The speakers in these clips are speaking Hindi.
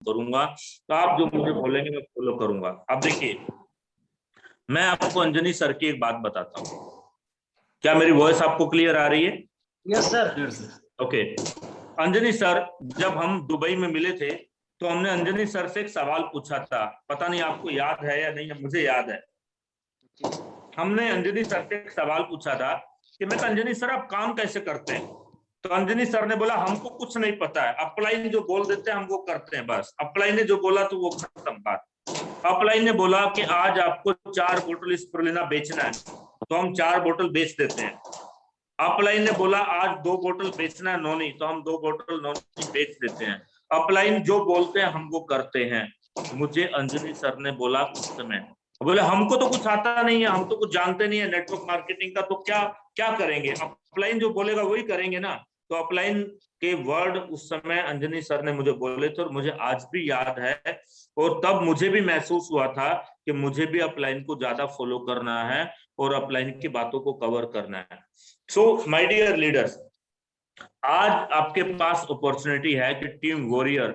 करूंगा, तो आप जो मुझे बोलेंगे मैं फॉलो करूंगा। अब देखिए, मैं आपको अंजनी सर की एक बात बताता हूँ। क्या मेरी वॉइस आपको क्लियर आ रही है? Yes sir. Okay. Anjani sir, जब हम दुबई में मिले थे तो हमने अंजनी सर से एक सवाल पूछा था, पता नहीं आपको याद है या नहीं, मुझे याद है। हमने अंजनी सर से एक सवाल पूछा था कि मैं अंजनी सर आप काम कैसे करते हैं? तो अंजनी सर ने बोला हमको कुछ नहीं पता है, अपलाइन जो बोल देते हैं हम वो करते हैं बस। अपलाइन ने जो बोला तो वो खत्म बात। अपलाइन ने बोला कि आज आपको 4 बोतल स्पिरुलिना बेचना है, तो हम 4 बोतल बेच देते हैं। अपलाइन ने बोला आज 2 बोतल बेचना है नोनी, तो हम 2 बोतल नोनी बेच देते हैं। अपलाइन जो बोलते हैं हम वो करते हैं। मुझे अंजनी सर ने बोला उस समय, बोले हमको तो कुछ आता नहीं है, हम तो कुछ जानते नहीं है नेटवर्क मार्केटिंग का, तो क्या क्या करेंगे? अपलाइन जो बोलेगा वही करेंगे ना। तो अपलाइन के वर्ड उस समय अंजनी सर ने मुझे बोले थे और मुझे आज भी याद है। और तब मुझे भी महसूस हुआ था कि मुझे भी अपलाइन को ज्यादा फॉलो करना है और अपलाइन की बातों को कवर करना है। सो माय डियर लीडर्स, आज आपके पास अपॉर्चुनिटी है कि टीम वॉरियर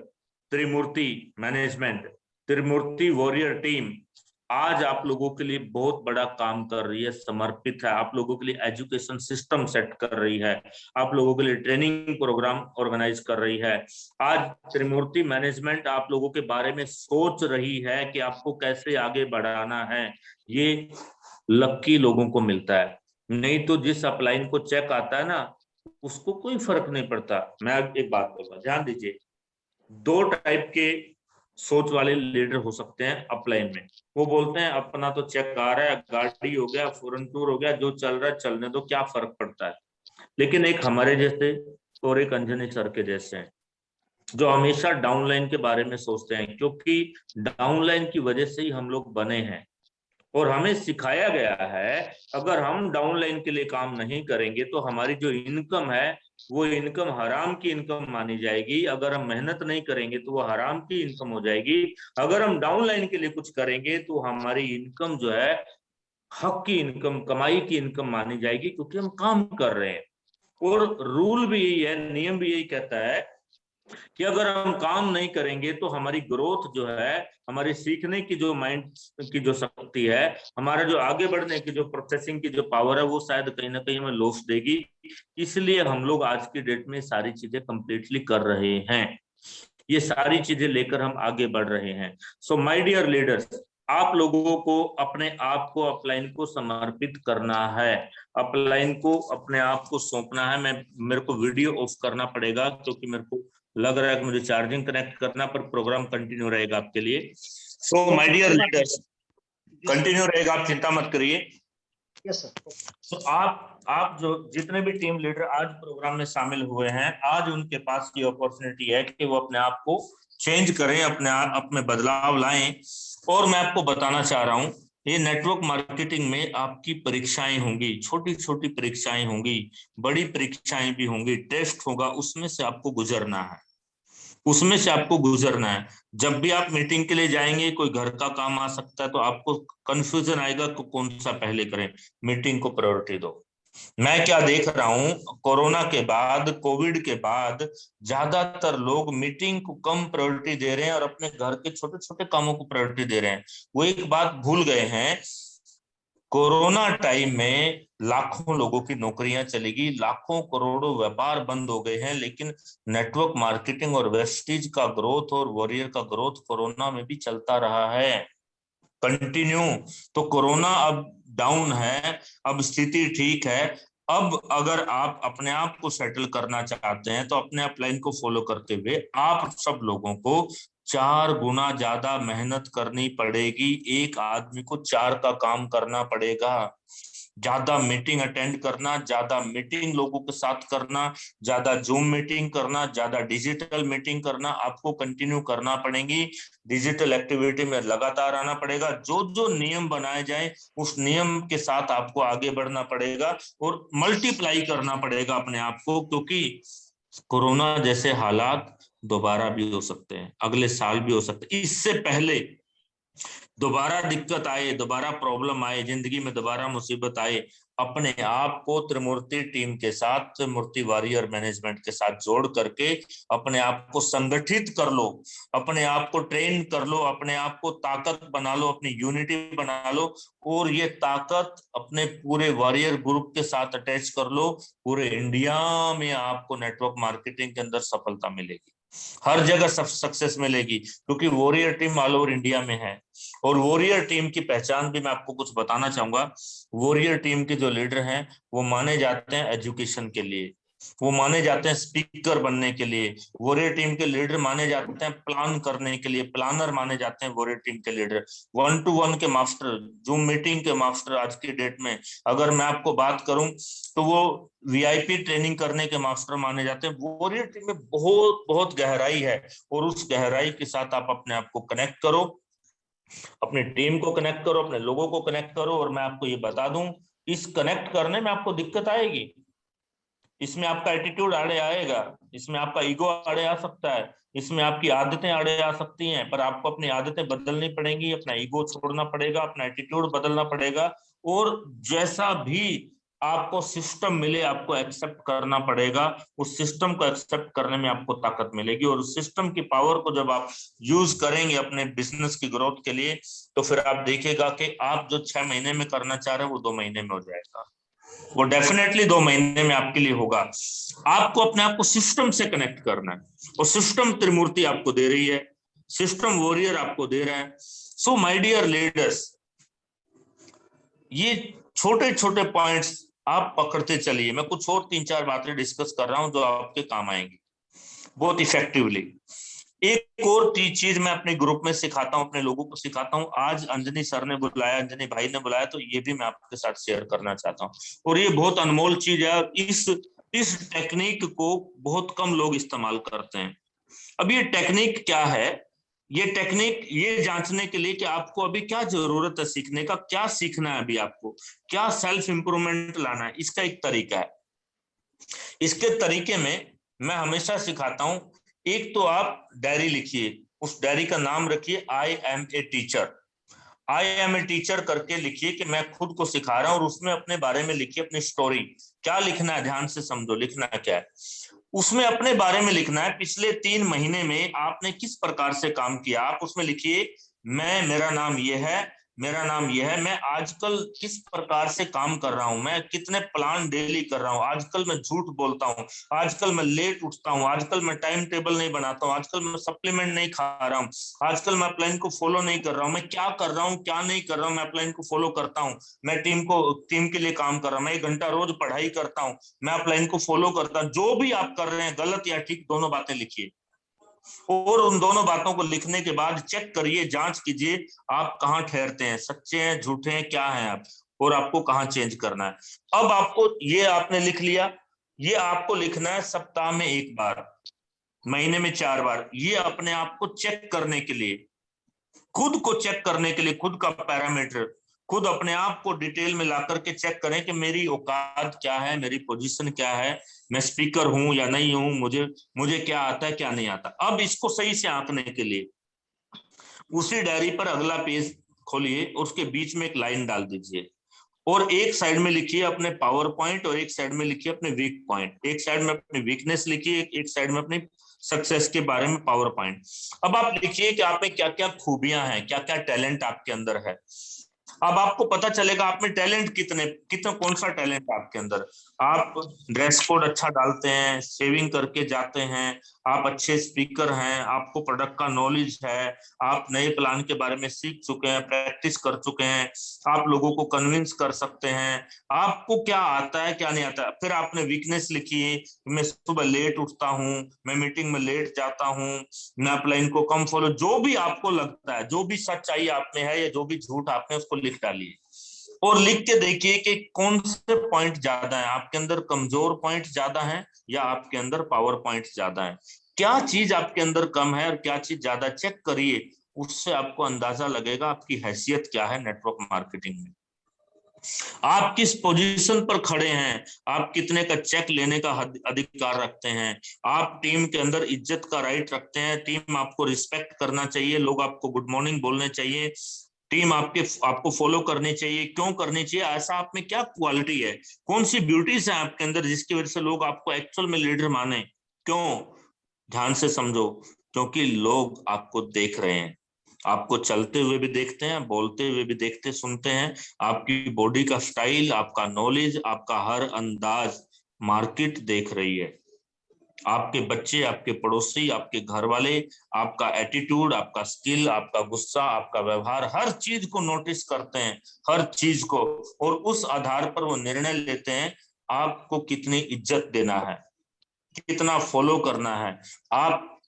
त्रिमूर्ति मैनेजमेंट, त्रिमूर्ति वॉरियर टीम आज आप लोगों के लिए बहुत बड़ा काम कर रही है, समर्पित है, आप लोगों के लिए एजुकेशन सिस्टम सेट कर रही है, आप लोगों के लिए ट्रेनिंग प्रोग्राम ऑर्गेनाइज कर रही है। आज त्रिमूर्ति मैनेजमेंट आप लोगों के बारे में सोच रही है कि आपको कैसे आगे बढ़ाना है। ये लक्की लोगों को मिलता है, नहीं तो जिस अपलाइन को चेक आता है ना उसको कोई फर्क नहीं पड़ता। मैं एक बात बोलूंगा, ध्यान दीजिए, 2 टाइप के सोच वाले लीडर हो सकते हैं अपलाइन में। वो बोलते हैं अपना तो चेक आ रहा है, गाड़ी हो गया, फॉरेन टूर हो गया, जो चल रहा है चलने दो, क्या फर्क पड़ता है। लेकिन एक हमारे जैसे और एक अंजनी सर के जैसे हैं जो हमेशा डाउनलाइन के बारे में सोचते हैं, क्योंकि डाउनलाइन की वजह से ही हम लोग बने हैं। और हमें सिखाया गया है अगर हम डाउनलाइन के लिए काम नहीं करेंगे तो हमारी जो इनकम है वो इनकम हराम की इनकम मानी जाएगी। अगर हम मेहनत नहीं करेंगे तो वो हराम की इनकम हो जाएगी। अगर हम डाउनलाइन के लिए कुछ करेंगे तो हमारी इनकम जो है हक की इनकम, कमाई की इनकम मानी जाएगी, क्योंकि हम काम कर रहे हैं। और रूल भी यही है, नियम भी यही कहता है कि अगर हम काम नहीं करेंगे तो हमारी ग्रोथ जो है, हमारी सीखने की जो माइंड की जो शक्ति है, हमारा जो आगे बढ़ने की जो प्रोसेसिंग की जो पावर है, वो शायद कहीं ना कहीं हमें लॉस देगी। इसलिए हम लोग आज की डेट में सारी चीजें कंप्लीटली कर रहे हैं, ये सारी चीजें लेकर हम आगे बढ़ रहे हैं। सो माय डियर लीडर्स, आप लोगों को अपने आप को अपलाइन को समर्पित करना है, अपलाइन को अपने आप को सौंपना है। मेरे को वीडियो ऑफ करना पड़ेगा क्योंकि मेरे को लग रहा है कि मुझे चार्जिंग कनेक्ट करना, पर प्रोग्राम कंटिन्यू रहेगा आपके लिए। So my dear leaders, continue रहेगा, आप चिंता मत करिए। Yes sir. तो आप जो जितने भी टीम लीडर आज प्रोग्राम में शामिल हुए हैं, आज उनके पास की अपॉर्चुनिटी है कि वो अपने आप को चेंज करें, अपने आप में बदलाव लाएं। और मैं आपको बताना चाह रहा हूं, ये नेटवर्क मार्केटिंग में आपकी परीक्षाएं होंगी, छोटी छोटी परीक्षाएं होंगी, बड़ी परीक्षाएं भी होंगी, टेस्ट होगा, उसमें से आपको गुजरना है, उसमें से आपको गुजरना है। जब भी आप मीटिंग के लिए जाएंगे, कोई घर का काम आ सकता है, तो आपको कंफ्यूजन आएगा तो कौन सा पहले करें, मीटिंग को प्रायोरिटी दो। मैं क्या देख रहा हूं, कोरोना के बाद, कोविड के बाद ज्यादातर लोग मीटिंग को कम प्रायोरिटी दे रहे हैं और अपने घर के छोटे छोटे कामों को प्रायोरिटी दे रहे हैं। वो एक बात भूल गए हैं, कोरोना टाइम में लाखों लोगों की नौकरियां चलेगी, लाखों करोड़ों व्यापार बंद हो गए हैं, लेकिन नेटवर्क मार्केटिंग और वेस्टीज का ग्रोथ और वॉरियर का ग्रोथ कोरोना में भी चलता रहा है कंटिन्यू। तो कोरोना अब डाउन है, अब स्थिति ठीक है। अब अगर आप अपने आप को सेटल करना चाहते हैं तो अपने अपलाइन को फॉलो करते हुए आप सब लोगों को 4 गुना ज्यादा मेहनत करनी पड़ेगी। एक आदमी को 4 का काम करना पड़ेगा। ज्यादा मीटिंग अटेंड करना, ज्यादा मीटिंग लोगों के साथ करना, ज्यादा जूम मीटिंग करना, ज्यादा डिजिटल मीटिंग करना आपको कंटिन्यू करना पड़ेगी। डिजिटल एक्टिविटी में लगातार आना पड़ेगा। जो जो नियम बनाए जाए उस नियम के साथ आपको आगे बढ़ना पड़ेगा और मल्टीप्लाई करना पड़ेगा अपने आप को, क्योंकि कोरोना जैसे हालात दोबारा भी हो सकते हैं, अगले साल भी हो सकते हैं। इससे पहले दोबारा दिक्कत आए, दोबारा प्रॉब्लम आए, जिंदगी में दोबारा मुसीबत आए, अपने आप को त्रिमूर्ति टीम के साथ, त्रिमूर्ति वॉरियर मैनेजमेंट के साथ जोड़ करके अपने आप को संगठित कर लो, अपने आप को ट्रेन कर लो, अपने आप को ताकत बना लो, अपनी यूनिटी बना लो, और ये ताकत अपने पूरे वॉरियर ग्रुप के साथ अटैच कर लो। पूरे इंडिया में आपको नेटवर्क मार्केटिंग के अंदर सफलता मिलेगी, हर जगह सक्सेस मिलेगी, क्योंकि warrior team all over India में है। और वॉरियर टीम की पहचान भी मैं आपको कुछ बताना चाहूंगा। वॉरियर टीम के जो लीडर हैं वो माने जाते हैं एजुकेशन के लिए, वो माने जाते हैं स्पीकर बनने के लिए, वॉरियर टीम के लीडर माने जाते हैं प्लान करने के लिए, प्लानर माने जाते हैं वॉरियर टीम के लीडर, 1-to-1 के मास्टर, जूम मीटिंग के मास्टर। आज की डेट में अगर मैं आपको बात करूं तो वो वीआईपी ट्रेनिंग करने के मास्टर माने जाते हैं। वॉरियर टीम में बहुत बहुत गहराई है, और उस गहराई के साथ आप अपने आप को कनेक्ट करो, अपनी टीम को कनेक्ट करो, अपने लोगों को कनेक्ट करो। और मैं आपको ये बता दूं, इस कनेक्ट करने में आपको दिक्कत आएगी, इसमें आपका एटीट्यूड आड़े आएगा, इसमें आपका ईगो आड़े आ सकता है, इसमें आपकी आदतें आड़े आ सकती हैं, पर आपको अपनी आदतें बदलनी पड़ेंगी, अपना ईगो छोड़ना पड़ेगा, अपना एटीट्यूड बदलना पड़ेगा। और जैसा भी आपको सिस्टम मिले आपको एक्सेप्ट करना पड़ेगा, उस सिस्टम को एक्सेप्ट करने में आपको ताकत मिलेगी। और उस सिस्टम की पावर को जब आप यूज करेंगे अपने बिजनेस की ग्रोथ के लिए, तो फिर आप देखिएगा कि आप जो 6 महीने में करना चाह रहे हैं वो 2 महीने में हो जाएगा, वो डेफिनेटली 2 महीने में आपके लिए होगा। आपको अपने आप को सिस्टम से कनेक्ट करना है, और सिस्टम त्रिमूर्ति आपको दे रही है, सिस्टम वॉरियर आपको दे रहा है। सो माय डियर लीडर्स, ये छोटे छोटे पॉइंट्स आप पकड़ते चलिए। मैं कुछ और 3-4 बातें डिस्कस कर रहा हूं जो आपके काम आएंगी बहुत इफेक्टिवली। एक और चीज मैं अपने ग्रुप में सिखाता हूं, अपने लोगों को सिखाता हूं। आज अंजनी सर ने बुलाया, अंजनी भाई ने बुलाया, तो ये भी मैं आपके साथ शेयर करना चाहता हूं। और ये बहुत अनमोल चीज है, इस टेक्निक को बहुत कम लोग इस्तेमाल करते हैं। अब ये टेक्निक क्या है? ये टेक्निक ये जांचने के लिए कि आपको अभी क्या जरूरत है सीखने का, क्या सीखना है अभी आपको, क्या सेल्फ इंप्रूवमेंट लाना है, इसका एक तरीका है। इसके तरीके में मैं हमेशा सिखाता हूं, एक तो आप डायरी लिखिए, उस डायरी का नाम रखिए I am a teacher. I am a teacher करके लिखिए कि मैं खुद को सिखा रहा हूं, और उसमें अपने बारे में लिखिए, अपनी स्टोरी। क्या लिखना है, ध्यान से समझो लिखना क्या है। उसमें अपने बारे में लिखना है, पिछले 3 महीने में आपने किस प्रकार से काम किया। आप उसमें लिखिए, मेरा नाम ये है, मेरा नाम ये है, मैं आजकल किस प्रकार से काम कर रहा हूं, मैं कितने प्लान डेली कर रहा हूं, आजकल मैं झूठ बोलता हूं, आजकल मैं लेट उठता हूं, आजकल मैं टाइम टेबल नहीं बनाता हूं, आजकल मैं सप्लीमेंट नहीं खा रहा हूं, आजकल मैं प्लान को फॉलो नहीं कर रहा हूं, मैं क्या कर रहा हूं क्या नहीं कर रहा हूं, मैं प्लान को फॉलो करता हूं, मैं टीम के लिए काम कर रहा हूं, मैं 1 घंटा रोज पढ़ाई करता हूं, मैं प्लान को फॉलो करता हूं। जो भी आप कर रहे हैं गलत या ठीक, दोनों बातें लिखिए। और उन दोनों बातों को लिखने के बाद चेक करिए, जांच कीजिए आप कहाँ ठहरते हैं, सच्चे हैं झूठे हैं, क्या हैं आप, और आपको कहाँ चेंज करना है। अब आपको ये आपने लिख लिया, ये आपको लिखना है सप्ताह में 1 बार, महीने में 4 बार। ये अपने आप को चेक करने के लिए, खुद को चेक करने के लिए, खुद का पैरामीटर, खुद अपने आप को डिटेल में ला करके चेक करें कि मेरी औकात क्या है, मेरी पोजीशन क्या है, मैं स्पीकर हूं या नहीं हूं, मुझे क्या आता है क्या नहीं आता। अब इसको सही से आंकने के लिए उसी डायरी पर अगला पेज खोलिए, उसके बीच में एक लाइन डाल दीजिए, और एक साइड में लिखिए अपने पावर पॉइंट, और एक साइड में लिखिए अपने वीक पॉइंट। एक साइड में अपनी वीकनेस लिखिए, एक साइड में अपनी सक्सेस के बारे में पावर पॉइंट। अब आप लिखिए कि आप में क्या क्या खूबियां हैं, क्या क्या टैलेंट आपके अंदर है। अब आपको पता चलेगा आप में टैलेंट कितना कौन सा टैलेंट है आपके अंदर। आप ड्रेस कोड अच्छा डालते हैं, सेविंग करके जाते हैं, आप अच्छे स्पीकर हैं, आपको प्रोडक्ट का नॉलेज है, आप नए प्लान के बारे में सीख चुके हैं, प्रैक्टिस कर चुके हैं, आप लोगों को कन्विंस कर सकते हैं, आपको क्या आता है क्या नहीं आता। फिर आपने वीकनेस लिखी है, मैं सुबह लेट उठता हूँ, मैं मीटिंग में लेट जाता हूँ, मैं अपलाइन को कम फॉलो, जो भी आपको लगता है, जो भी सच्चाई आप में है या जो भी झूठ आपने, उसको लिख डालिए। और लिख के देखिए कि कौन से पॉइंट ज्यादा है आपके अंदर, कमजोर पॉइंट ज्यादा है या आपके अंदर पावर पॉइंट ज्यादा है, क्या चीज आपके अंदर कम है और क्या चीज ज्यादा। चेक करिए, उससे आपको अंदाजा लगेगा आपकी हैसियत क्या है नेटवर्क मार्केटिंग में, आप किस पोजीशन पर खड़े हैं, आप कितने का चेक लेने का अधिकार रखते हैं, आप टीम के अंदर इज्जत का राइट रखते हैं, टीम आपको रिस्पेक्ट करना चाहिए, लोग आपको गुड मॉर्निंग बोलने चाहिए, टीम आपको फॉलो करनी चाहिए। क्यों करनी चाहिए? ऐसा आप में क्या क्वालिटी है, कौन सी ब्यूटीज है आपके अंदर जिसकी वजह से लोग आपको एक्चुअल में लीडर माने? क्यों? ध्यान से समझो। क्योंकि लोग आपको देख रहे हैं, आपको चलते हुए भी देखते हैं, बोलते हुए भी देखते सुनते हैं, आपकी बॉडी का स्टाइल, आपका नॉलेज, आपका हर अंदाज मार्केट देख रही है। आपके बच्चे, आपके पड़ोसी, आपके घर वाले, आपका एटीट्यूड, आपका स्किल, आपका गुस्सा, आपका व्यवहार, हर चीज को नोटिस करते हैं, हर चीज को। और उस आधार पर वो निर्णय लेते हैं आपको कितनी इज्जत देना है, कितना फॉलो करना है,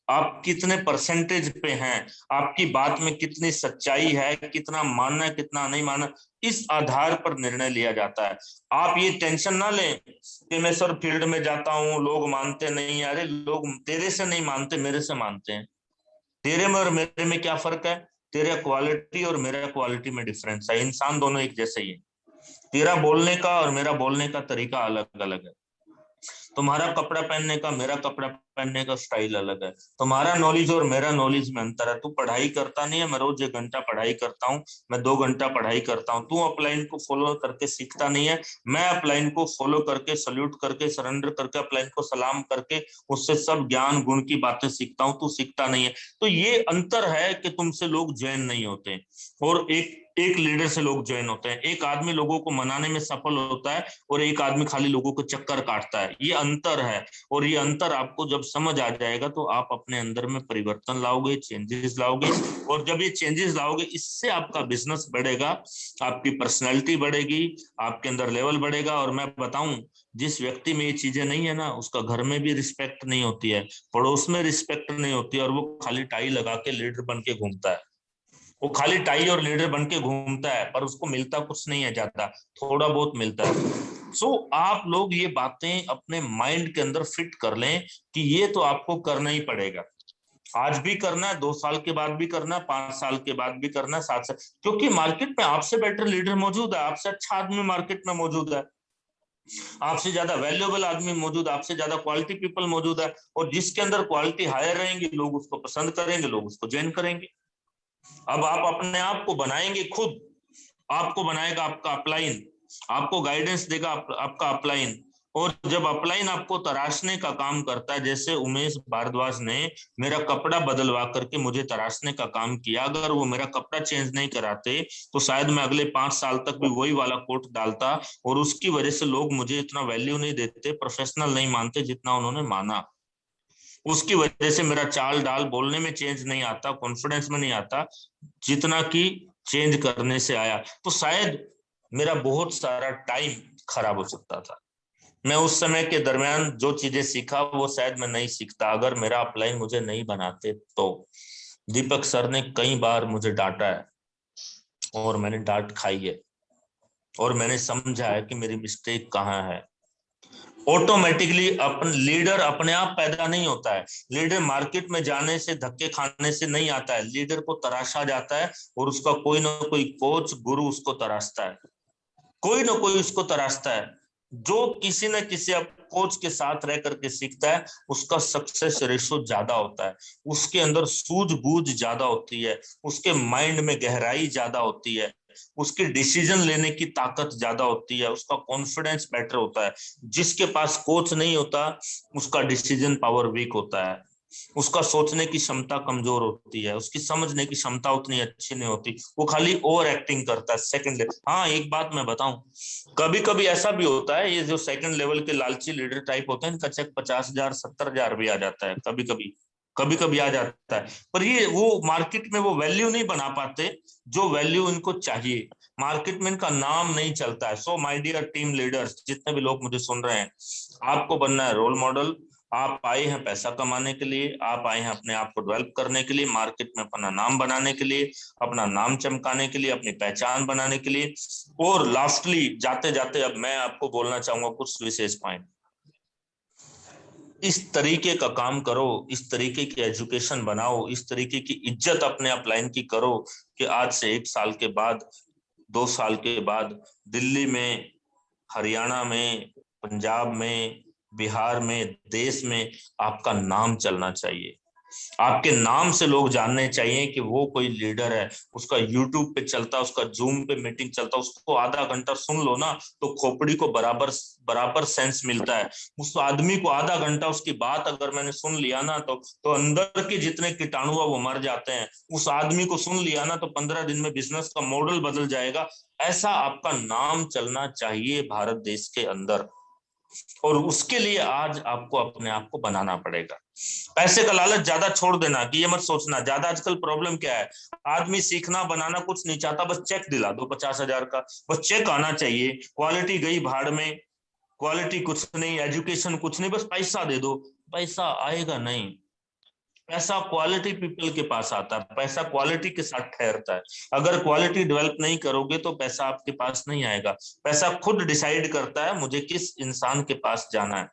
आप कितने परसेंटेज पे हैं, आपकी बात में कितनी सच्चाई है, कितना मानना है, कितना नहीं मानना, इस आधार पर निर्णय लिया जाता है। आप ये टेंशन ना लें कि मैं सर फील्ड में जाता हूँ लोग मानते नहीं है। अरे लोग तेरे से नहीं मानते, मेरे से मानते हैं। तेरे में और मेरे में क्या फर्क है? तेरा क्वालिटी और मेरा क्वालिटी में डिफरेंस है। इंसान दोनों एक जैसे ही है। तेरा बोलने का और मेरा बोलने का तरीका अलग अलग है। तुम्हारा कपड़ा पहनने का, मेरा कपड़ा पहनने का स्टाइल अलग है। तुम्हारा नॉलेज और मेरा नॉलेज में अंतर है। तू पढ़ाई करता नहीं है, मैं रोज 1 घंटा पढ़ाई करता हूँ, मैं 2 घंटा पढ़ाई करता हूँ। तू अपलाइन को फॉलो करके सीखता नहीं है, मैं अपलाइन को फॉलो करके, सल्यूट करके, सरेंडर करके, अपलाइन को सलाम करके उससे सब ज्ञान गुण की बातें सीखता हूँ। तू सीखता नहीं है। तो ये अंतर है कि तुमसे लोग ज्वाइन नहीं होते और एक एक लीडर से लोग ज्वाइन होते हैं। एक आदमी लोगों को मनाने में सफल होता है और एक आदमी खाली लोगों को चक्कर काटता है। ये अंतर है। और ये अंतर आपको जब समझ आ जाएगा तो आप अपने अंदर में परिवर्तन लाओगे, चेंजेस लाओगे। और जब ये चेंजेस लाओगे, इससे आपका बिजनेस बढ़ेगा, आपकी पर्सनैलिटी बढ़ेगी, आपके अंदर लेवल बढ़ेगा। और मैं बताऊं, जिस व्यक्ति में ये चीजें नहीं है ना, उसका घर में भी रिस्पेक्ट नहीं होती है, पड़ोस में रिस्पेक्ट नहीं होती है, और वो खाली टाई लगा के लीडर बन के घूमता है। वो खाली टाई और लीडर बन के घूमता है, पर उसको मिलता कुछ नहीं है ज्यादा, थोड़ा बहुत मिलता है। आप लोग ये बातें अपने माइंड के अंदर फिट कर लें कि ये तो आपको करना ही पड़ेगा। आज भी करना है, 2 साल के बाद भी करना है, 5 साल के बाद भी करना है, 7 साल, क्योंकि मार्केट में आपसे बेटर लीडर मौजूद है, आपसे अच्छा आदमी मार्केट में मौजूद है, आपसे ज्यादा वैल्यूएबल आदमी मौजूद है, आपसे ज्यादा क्वालिटी पीपल मौजूद है। और जिसके अंदर क्वालिटी हायर रहेंगे, लोग उसको पसंद करेंगे, लोग उसको ज्वाइन करेंगे। अब आप अपने आप को बनाएंगे खुद, आपको बनाएगा आपका अपलाइन, आपको गाइडेंस देगा आपका अपलाइन। और जब अपलाइन आपको तराशने का काम करता है, जैसे उमेश भारद्वाज ने मेरा कपड़ा बदलवा करके मुझे तराशने का काम किया, अगर वो मेरा कपड़ा चेंज नहीं कराते तो शायद मैं अगले 5 साल तक भी वही वाला कोट डालता। और उसकी वजह से लोग मुझे इतना वैल्यू नहीं देते, प्रोफेशनल नहीं मानते जितना उन्होंने माना। उसकी वजह से मेरा चाल डाल बोलने में चेंज नहीं आता, कॉन्फिडेंस में नहीं आता, जितना कि चेंज करने से आया। तो शायद मेरा बहुत सारा टाइम खराब हो सकता था। मैं उस समय के दरमियान जो चीजें सीखा वो शायद मैं नहीं सीखता अगर मेरा अपलाइन मुझे नहीं बनाते तो। दीपक सर ने कई बार मुझे डांटा है और मैंने डांट खाई है, और मैंने समझा है कि मेरी मिस्टेक कहाँ है। ऑटोमेटिकली अपन लीडर अपने आप पैदा नहीं होता है। लीडर मार्केट में जाने से, धक्के खाने से नहीं आता है। लीडर को तराशा जाता है और उसका कोई ना कोई कोच, गुरु उसको तराशता है, कोई ना कोई उसको तराशता है। जो किसी न किसी अब कोच के साथ रह करके सीखता है, उसका सक्सेस रेशो ज्यादा होता है, उसके अंदर सूझबूझ ज्यादा होती है, उसके माइंड में गहराई ज्यादा होती है, उसकी डिसीजन लेने की ताकत ज्यादा होती है, उसका कॉन्फिडेंस बेटर होता है। जिसके पास कोच नहीं होता, उसका डिसीजन पावर वीक होता है, उसका सोचने की क्षमता कमजोर होती है, उसकी समझने की क्षमता उतनी अच्छी नहीं होती, वो खाली ओवर एक्टिंग करता है सेकंड लेवल। हाँ, एक बात मैं बताऊं, कभी कभी ऐसा भी होता है, ये जो सेकंड लेवल के लालची लीडर टाइप होते हैं, इनका चेक 50,000 70,000 भी आ जाता है, कभी कभी आ जाता है। पर ये वो मार्केट में वो वैल्यू नहीं बना पाते जो वैल्यू इनको चाहिए। मार्केट में इनका नाम नहीं चलता है। So my dear team leaders, जितने भी लोग मुझे सुन रहे हैं, आपको बनना है रोल मॉडल। आप आए हैं पैसा कमाने के लिए, आप आए हैं अपने आप को डेवलप करने के लिए, मार्केट में अपना नाम बनाने के लिए, अपना नाम चमकाने के लिए, अपनी पहचान बनाने के लिए। और लास्टली जाते जाते अब मैं आपको बोलना चाहूंगा कुछ विशेष पॉइंट। इस तरीके का काम करो, इस तरीके की एजुकेशन बनाओ, इस तरीके की इज्जत अपने अपलाइन की करो कि आज से 1 साल के बाद, 2 साल के बाद दिल्ली में, हरियाणा में, पंजाब में, बिहार में, देश में आपका नाम चलना चाहिए। आपके नाम से लोग जानने चाहिए कि वो कोई लीडर है, उसका यूट्यूब पे चलता है, उसका जूम पे मीटिंग चलता है, उसको आधा घंटा सुन लो ना तो खोपड़ी को बराबर बराबर सेंस मिलता है। उस आदमी को आधा घंटा उसकी बात अगर मैंने सुन लिया ना तो अंदर के जितने कीटाणु है वो मर जाते हैं। उस आदमी को सुन लिया ना तो 15 दिन में बिजनेस का मॉडल बदल जाएगा। ऐसा आपका नाम चलना चाहिए भारत देश के अंदर, और उसके लिए आज आपको अपने आप को बनाना पड़ेगा। पैसे का लालच ज्यादा छोड़ देना कि ये मत सोचना ज्यादा। आजकल प्रॉब्लम क्या है, आदमी सीखना बनाना कुछ नहीं चाहता, बस चेक दिला दो 50,000 का, बस चेक आना चाहिए, क्वालिटी गई भाड़ में, क्वालिटी कुछ नहीं, एजुकेशन कुछ नहीं, बस पैसा दे दो। पैसा आएगा नहीं, पैसा क्वालिटी पीपल के पास आता है, पैसा क्वालिटी के साथ ठहरता है। अगर क्वालिटी डेवलप नहीं करोगे तो पैसा आपके पास नहीं आएगा। पैसा खुद डिसाइड करता है मुझे किस इंसान के पास जाना है।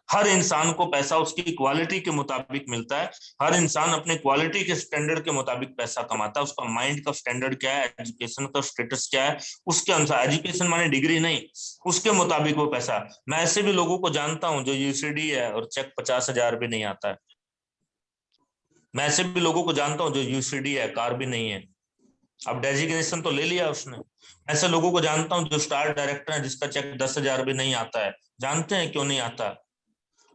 हर इंसान को पैसा उसकी क्वालिटी के मुताबिक मिलता है। हर इंसान अपने क्वालिटी के स्टैंडर्ड के मुताबिक पैसा कमाता है। उसका माइंड का स्टैंडर्ड क्या है, एजुकेशन का स्टेटस क्या है, उसके अनुसार, एजुकेशन माने डिग्री नहीं, उसके मुताबिक वो पैसा। मैं ऐसे भी लोगों को जानता हूं जो यूसीडी है और चेक 50,000 भी नहीं आता है। मैं ऐसे भी लोगों को जानता हूं जो यूसीडी है, कार भी नहीं है, अब डेजिग्नेशन तो ले लिया उसने। ऐसे लोगों को जानता हूं जो स्टार डायरेक्टर है जिसका चेक 10,000 भी नहीं आता है। जानते हैं क्यों नहीं आता?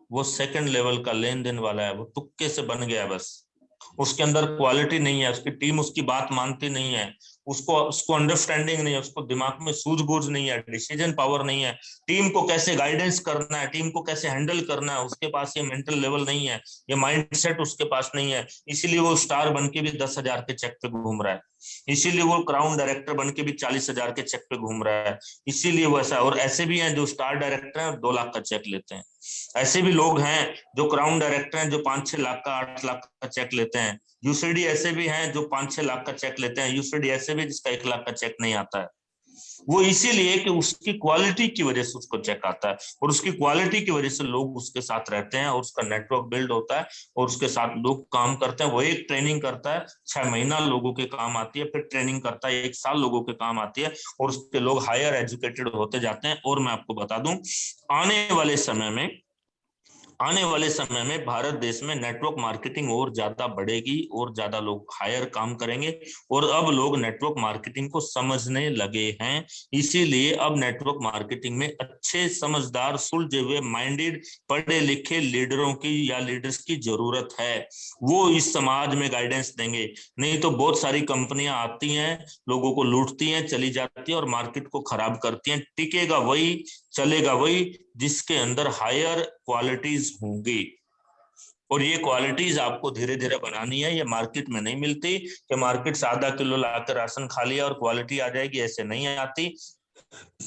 वो सेकंड लेवल का लेन देन वाला है, वो तुक्के से बन गया बस। उसके अंदर क्वालिटी नहीं है, उसकी टीम उसकी बात मानती नहीं है, उसको उसको अंडरस्टैंडिंग नहीं है, उसको दिमाग में सूझबूझ नहीं है, डिसीजन पावर नहीं है, टीम को कैसे गाइडेंस करना है, टीम को कैसे हैंडल करना है, उसके पास ये मेंटल लेवल नहीं है, ये माइंडसेट उसके पास नहीं है। इसीलिए वो स्टार बन के भी 10,000 के चेक पे घूम रहा है, इसीलिए वो क्राउन डायरेक्टर बन के भी 40,000 के चेक पे घूम रहा है, इसीलिए वो ऐसा। और ऐसे भी हैं जो स्टार डायरेक्टर हैं और 2 लाख का चेक लेते हैं। ऐसे भी लोग हैं जो क्राउन डायरेक्टर हैं जो 5-6 लाख का 8 लाख का चेक लेते हैं। यूसीडी ऐसे भी हैं जो 5-6 लाख का चेक लेते हैं। यूसीडी ऐसे भी जिसका 1 लाख का चेक नहीं आता है। वो इसीलिए कि उसकी क्वालिटी की वजह से उसको चेक आता है, और उसकी क्वालिटी की वजह से लोग उसके साथ रहते हैं और उसका नेटवर्क बिल्ड होता है और उसके साथ लोग काम करते हैं। वो एक ट्रेनिंग करता है, 6 महीना लोगों के काम आती है, फिर ट्रेनिंग करता है, 1 साल लोगों के काम आती है, और उसके लोग हायर एजुकेटेड होते जाते हैं। और मैं आपको बता दूं, आने वाले समय में भारत देश में नेटवर्क मार्केटिंग और ज्यादा बढ़ेगी और ज्यादा लोग हायर काम करेंगे, और अब लोग नेटवर्क मार्केटिंग को समझने लगे हैं। इसीलिए अब नेटवर्क मार्केटिंग में अच्छे, समझदार, सुलझे हुए, माइंडेड, पढ़े लिखे लीडरों की या लीडर्स की जरूरत है। वो इस समाज में गाइडेंस देंगे। नहीं तो बहुत सारी कंपनियां आती हैं, लोगों को लूटती हैं, चली जाती हैं और मार्केट को खराब करती हैं। टिकेगा वही, चलेगा वही जिसके अंदर हायर क्वालिटीज होंगी। और ये क्वालिटीज आपको धीरे धीरे बनानी है, ये मार्केट में नहीं मिलती कि मार्केट से आधा किलो लाकर राशन खा लिया और क्वालिटी आ जाएगी, ऐसे नहीं आती।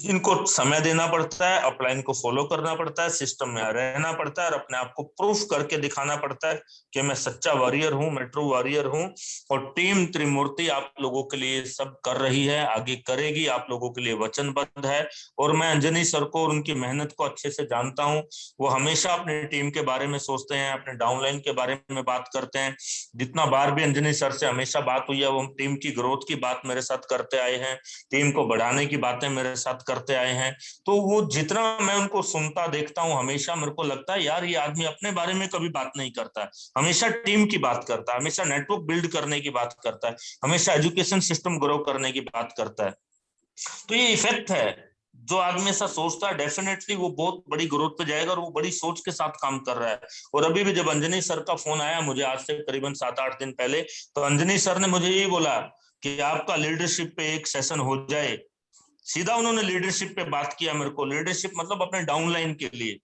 इनको समय देना पड़ता है, अपलाइन को फॉलो करना पड़ता है, सिस्टम में रहना पड़ता है और अपने आप को प्रूफ करके दिखाना पड़ता है कि मैं सच्चा वॉरियर हूं, मैं ट्रू वॉरियर हूं। और टीम त्रिमूर्ति आप लोगों के लिए सब कर रही है, आगे करेगी, आप लोगों के लिए वचनबद्ध है। और मैं अंजनी सर को और उनकी मेहनत को अच्छे से जानता हूं। वो हमेशा अपनी टीम के बारे में सोचते हैं, अपने डाउनलाइन के बारे में बात करते हैं। जितना बार भी अंजनी सर से हमेशा बात हुई है, वो टीम की ग्रोथ की बात मेरे साथ करते आए हैं, टीम को बढ़ाने की बातें मेरे साथ करते आए हैं। तो वो जितना मैं उनको सुनता देखता हूँ, हमेशा मेरे को लगता है यार ये आदमी अपने बारे में कभी बात नहीं करता है, हमेशा टीम की बात करता है, हमेशा नेटवर्क बिल्ड करने की बात करता है, हमेशा एजुकेशन सिस्टम ग्रो करने की बात करता है। तो ये इफेक्ट है, जो आदमी ऐसा सोचता है डेफिनेटली वो बहुत बड़ी ग्रोथ पे जाएगा और वो बड़ी सोच के साथ काम कर रहा है। और अभी भी जब अंजनी सर का फोन आया मुझे आज से करीबन 7-8 दिन पहले, तो अंजनी सर ने मुझे यही बोला कि आपका लीडरशिप पे एक सेशन हो जाए। सीधा उन्होंने लीडरशिप पे बात किया मेरे को, लीडरशिप मतलब अपने डाउनलाइन के लिए।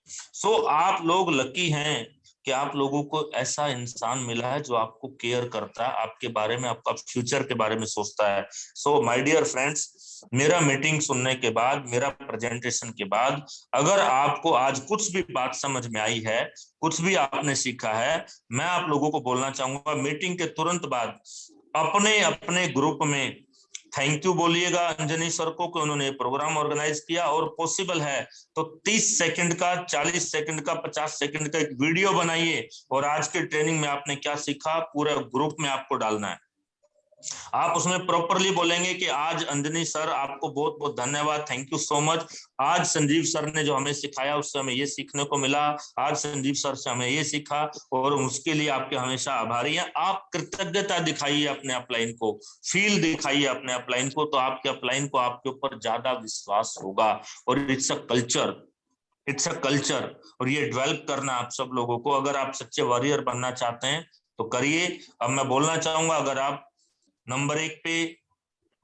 सो आप लोग लकी हैं कि आप लोगों को ऐसा इंसान मिला है जो आपको केयर करता है, आपके बारे में, आपका फ्यूचर के बारे में सोचता है। सो माय डियर फ्रेंड्स, मेरा मीटिंग सुनने के बाद, मेरा प्रेजेंटेशन के बाद, अगर आपको आज कुछ भी बात समझ में आई है, कुछ भी आपने सीखा है, मैं आप लोगों को बोलना चाहूंगा मीटिंग के तुरंत बाद अपने अपने ग्रुप में थैंक यू बोलिएगा अंजनी सर को कि उन्होंने प्रोग्राम ऑर्गेनाइज किया। और पॉसिबल है तो 30 सेकंड का, 40 सेकंड का, 50 सेकंड का एक वीडियो बनाइए और आज के ट्रेनिंग में आपने क्या सीखा पूरे ग्रुप में आपको डालना है। आप उसमें प्रॉपरली बोलेंगे कि आज अंजनी सर आपको बहुत बहुत धन्यवाद, थैंक यू सो मच। आज संजीव सर ने जो हमें सिखाया उससे हमें ये सीखने को मिला, आज संजीव सर से हमें ये सीखा और उसके लिए आपके हमेशा आभारी हैं। आप कृतज्ञता दिखाइए अपने अपलाइन को, फील दिखाइए अपने अपलाइन को, तो आपके अपलाइन को आपके ऊपर ज्यादा विश्वास होगा। और it's a culture, it's a culture, और ये डेवलप करना आप सब लोगों को। अगर आप सच्चे वॉरियर बनना चाहते हैं तो करिए। अब मैं बोलना चाहूंगा, अगर आप नंबर 1 पे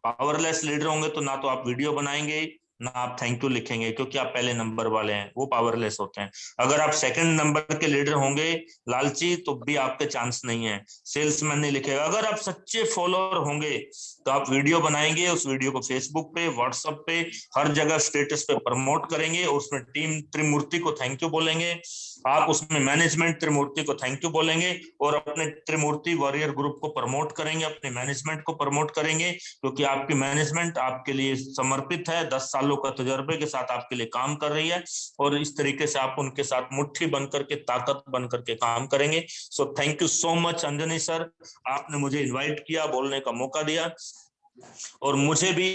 पावरलेस लीडर होंगे तो ना तो आप वीडियो बनाएंगे ना आप थैंक यू लिखेंगे, क्योंकि आप पहले नंबर वाले हैं, वो पावरलेस होते हैं। अगर आप सेकंड नंबर के लीडर होंगे लालची, तो भी आपके चांस नहीं है, सेल्समैन नहीं लिखेगा। अगर आप सच्चे फॉलोअर होंगे तो आप वीडियो बनाएंगे, उस वीडियो को फेसबुक पे, व्हाट्सएप पे, हर जगह स्टेटस पे प्रमोट करेंगे, और उसमें टीम त्रिमूर्ति को थैंक यू बोलेंगे। आप उसमें मैनेजमेंट त्रिमूर्ति को थैंक यू बोलेंगे और अपने त्रिमूर्ति वॉरियर ग्रुप को प्रमोट करेंगे, अपने मैनेजमेंट को प्रमोट करेंगे, क्योंकि आपकी मैनेजमेंट आपके लिए समर्पित है, 10 सालों का तजुर्बे के साथ आपके लिए काम कर रही है, और इस तरीके से आप उनके साथ मुट्ठी बनकर के, ताकत बनकर के काम करेंगे। सो thank you so much Anjani sir, आपने मुझे इन्वाइट किया, बोलने का मौका दिया, और मुझे भी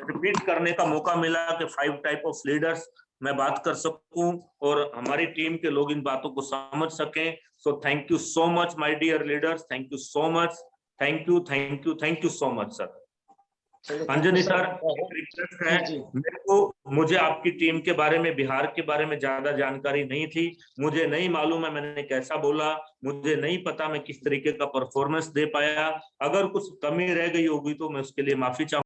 रिपीट करने का मौका मिला कि 5 टाइप ऑफ लीडर्स मैं बात कर सकूं और हमारी टीम के लोग इन बातों को समझ सकें। So thank you so much my dear leaders, thank you so much, thank you thank you thank you so much sir. Anjani sir, एक रिक्वेस्ट है मेरे को, मुझे आपकी टीम के बारे में, बिहार के बारे में ज्यादा जानकारी नहीं थी, मुझे नहीं मालूम है मैंने कैसा बोला, मुझे नहीं पता मैं किस तरीके का परफॉर्मेंस दे पाया। अगर कुछ कमी रह गई होगी तो मैं उसके लिए माफी चाहूंगा।